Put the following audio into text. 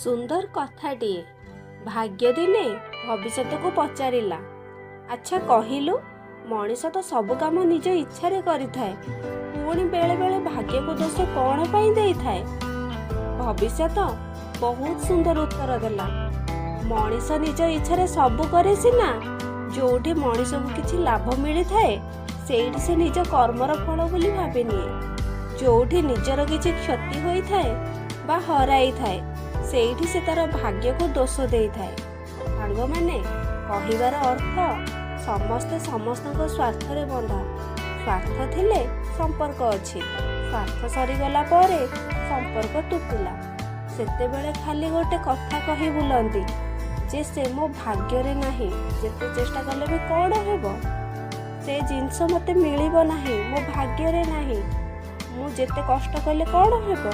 ସୁନ୍ଦର କଥାଟିଏ। ଭାଗ୍ୟ ଦିନେ ଭବିଷ୍ୟତକୁ ପଚାରିଲା, ଆଚ୍ଛା କହିଲୁ, ମଣିଷ ତ ସବୁ କାମ ନିଜ ଇଚ୍ଛାରେ କରିଥାଏ, ପୁଣି ବେଳେ ବେଳେ ଭାଗ୍ୟକୁ ଦୋଷ କ'ଣ ପାଇଁ ଦେଇଥାଏ? ଭବିଷ୍ୟତ ବହୁତ ସୁନ୍ଦର ଉତ୍ତର ଦେଲା, ମଣିଷ ନିଜ ଇଚ୍ଛାରେ ସବୁ କରେ ସିନା, ଯୋଉଠି ମଣିଷକୁ କିଛି ଲାଭ ମିଳିଥାଏ ସେଇଠି ସେ ନିଜ କର୍ମର ଫଳ ବୋଲି ଭାବି ନିଏ। ଯୋଉଠି ନିଜର କିଛି କ୍ଷତି ହୋଇଥାଏ ବା ହରାଇଥାଏ ସେଇଠି ସେ ତାର ଭାଗ୍ୟକୁ ଦୋଷ ଦେଇଥାଏ। ସାଙ୍ଗମାନେ, କହିବାର ଅର୍ଥ ସମସ୍ତେ ସମସ୍ତଙ୍କ ସ୍ୱାର୍ଥରେ ବନ୍ଧା। ସ୍ୱାର୍ଥ ଥିଲେ ସମ୍ପର୍କ ଅଛି, ସ୍ୱାର୍ଥ ସରିଗଲା ପରେ ସମ୍ପର୍କ ତୁଟିଲା, ସେତେବେଳେ ଖାଲି ଗୋଟେ କଥା କହି ବୁଲନ୍ତି ଯେ ସେ ମୋ ଭାଗ୍ୟରେ ନାହିଁ, ଯେତେ ଚେଷ୍ଟା କଲେ ବି କ'ଣ ହେବ, ସେ ଜିନିଷ ମୋତେ ମିଳିବ ନାହିଁ, ମୋ ଭାଗ୍ୟରେ ନାହିଁ, ମୁଁ ଯେତେ କଷ୍ଟ କଲେ କ'ଣ ହେବ।